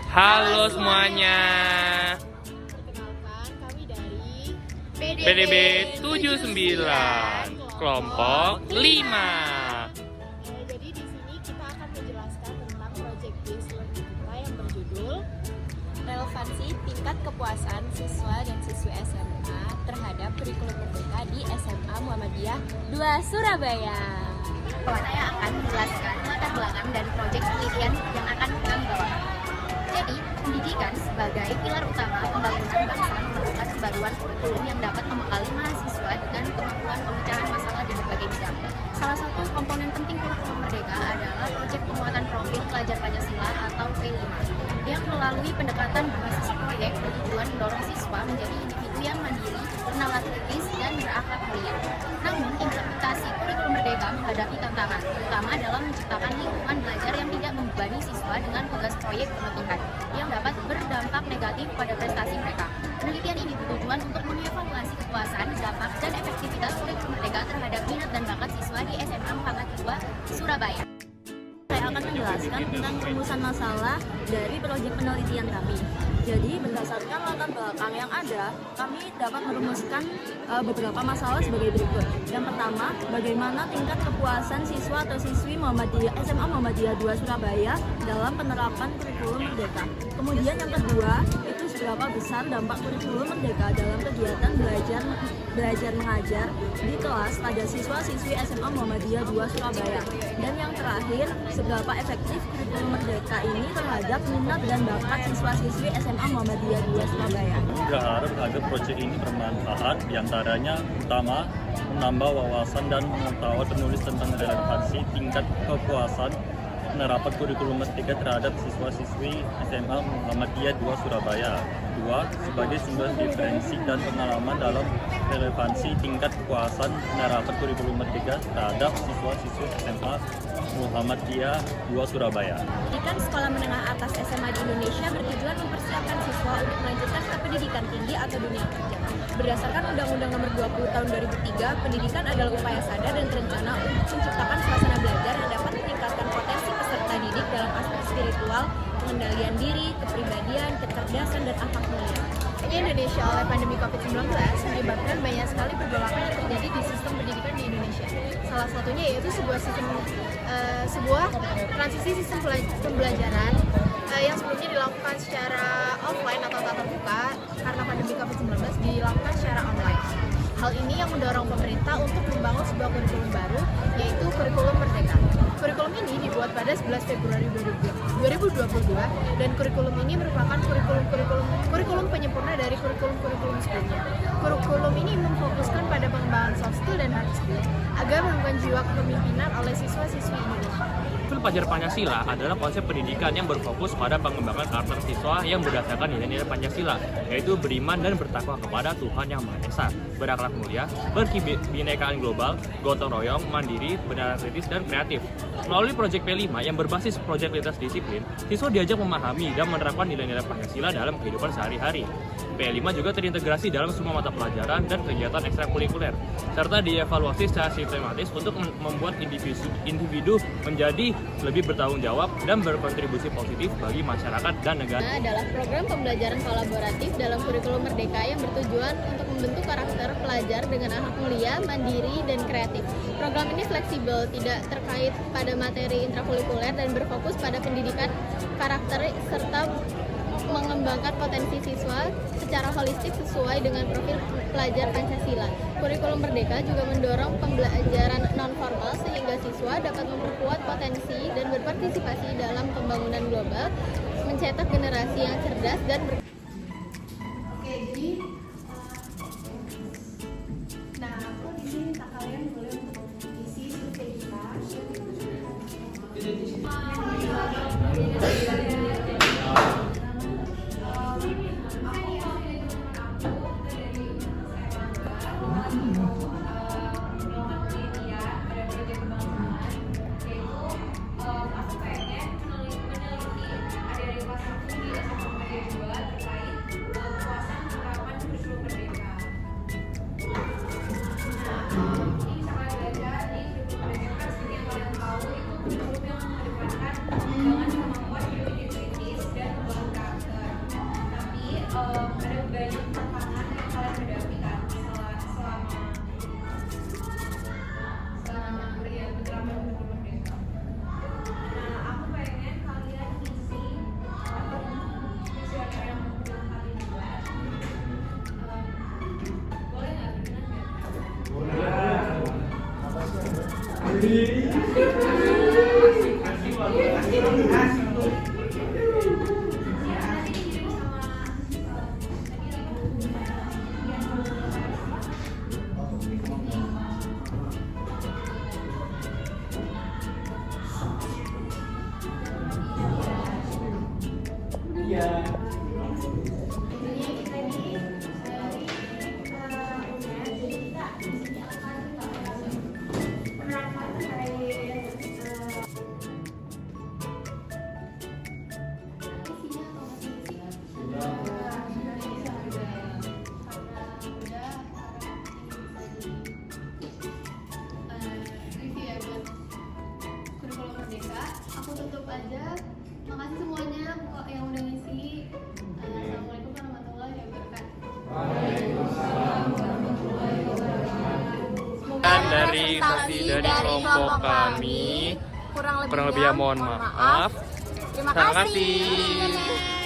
Halo semuanya. Perkenalkan, kami dari PDB 79, kelompok 5. Jadi di sini kita akan menjelaskan tentang project based learning kita yang berjudul relevansi tingkat kepuasan siswa dan siswi SMA terhadap kurikulum merdeka di SMA Muhammadiyah 2 Surabaya. Saya akan menjelaskan latar belakang dan proyek penelitian yang akan kami bawakan. Jadi, pendidikan sebagai pilar utama pembangunan bangsa memerlukan pembaruan kurikulum yang dapat membekali mahasiswa dengan kemampuan pemecahan masalah di berbagai bidang. Salah satu komponen penting kurikulum merdeka adalah proyek penguatan profil pelajar Pancasila atau P5 yang melalui pendekatan berbasis proyek bertujuan mendorong siswa menjadi individu yang mandiri, bernalar kritis, dan berakhlak mulia. Namun, implementasi kurikulum merdeka menghadapi tantangan, terutama dalam menciptakan lingkungan belajar yang tidak membebani siswa dengan tugas proyek berlebihan yang dapat berdampak negatif pada prestasi mereka. Penelitian ini bertujuan untuk mengevaluasi kepuasan, dampak, dan efektivitas kurikulum merdeka terhadap minat dan bakat siswa di SMA Muhammadiyah 2 Surabaya. Saya akan menjelaskan tentang rumusan masalah dari proyek penelitian kami. Jadi berdasarkan latar belakang yang ada, kami dapat merumuskan beberapa masalah sebagai berikut. Yang pertama, bagaimana tingkat kepuasan siswa atau siswi SMA Muhammadiyah 2 Surabaya dalam penerapan kurikulum merdeka. Kemudian yang kedua, itu seberapa besar dampak kurikulum merdeka dalam kegiatan belajar mengajar di kelas pada siswa-siswi SMA Muhammadiyah 2 Surabaya. Dan yang terakhir, seberapa efektif kurikulum merdeka ini terhadap minat dan bakat siswa-siswi SMA Muhammadiyah 2 Surabaya. Berharap agar proyek ini bermanfaat, diantaranya utama menambah wawasan dan pengetahuan penulis tentang relevansi tingkat kepuasan penerapan kurikulum merdeka terhadap siswa-siswi SMA Muhammadiyah 2 Surabaya. 2. Sebagai sumber referensi dan pengalaman dalam relevansi tingkat kepuasan penerapan kurikulum merdeka terhadap siswa-siswi SMA Muhammadiyah 2 Surabaya. Pendidikan sekolah menengah atas SMA di Indonesia bertujuan mempersiapkan siswa untuk melanjutkan ke pendidikan tinggi atau dunia kerja. Berdasarkan Undang-Undang Nomor 20 Tahun 2003, pendidikan adalah upaya sadar dan terencana untuk menciptakan suasana belajar yang dapat meningkatkan potensi peserta didik dalam aspek spiritual, pengendalian diri, kepribadian, kecerdasan, dan akhlak mulia. Di Indonesia oleh pandemi COVID-19 menyebabkan banyak sekali pergolakan yang terjadi di sistem pendidikan di Indonesia. Salah satunya yaitu sebuah transisi sistem pembelajaran yang sebelumnya dilakukan secara offline atau tatap muka karena pandemi COVID-19 dilakukan secara online. Hal ini yang mendorong pemerintah untuk membangun sebuah kurikulum baru, yaitu kurikulum merdeka. Kurikulum ini dibuat pada 11 Februari 2022 dan kurikulum ini merupakan kurikulum penyempurna dari kurikulum sebelumnya. Kurikulum ini memfokuskan pada pengembangan soft skill dan hard skill agar menumbuhkan jiwa kepemimpinan oleh siswa-siswi Indonesia. Pelajar Pancasila adalah konsep pendidikan yang berfokus pada pengembangan karakter siswa yang berdasarkan nilai-nilai Pancasila, yaitu beriman dan bertakwa kepada Tuhan Yang Maha Esa, berakhlak mulia, berkebinekaan global, gotong royong, mandiri, bernalar kritis, dan kreatif. Melalui proyek P5 yang berbasis proyek lintas disiplin, siswa diajak memahami dan menerapkan nilai-nilai Pancasila dalam kehidupan sehari-hari. P5 juga terintegrasi dalam semua mata pelajaran dan kegiatan ekstrakurikuler, serta dievaluasi secara sistematis untuk membuat individu menjadi lebih bertanggung jawab dan berkontribusi positif bagi masyarakat dan negara. Adalah program pembelajaran kolaboratif dalam kurikulum merdeka yang bertujuan untuk membentuk karakter pelajar dengan akhlak mulia, mandiri, dan kreatif. Program ini fleksibel, tidak terkait pada materi intrakurikuler dan berfokus pada pendidikan karakter serta mengembangkan potensi siswa secara holistik sesuai dengan profil pelajar Pancasila. Kurikulum Merdeka juga mendorong pembelajaran non-formal sehingga siswa dapat memperkuat potensi dan berpartisipasi dalam pembangunan global, mencetak generasi yang cerdas dan aku di sini minta kalian boleh untuk isi survei kita. Jangan cuma membuat Review ya buat kurikulum merdeka. Aku tutup aja. Makasih semuanya yang udah ngisi. Assalamualaikum warahmatullahi wabarakatuh. Dan dari kelompok kami, kurang lebihnya mohon maaf. Terima Terima kasih. kasih.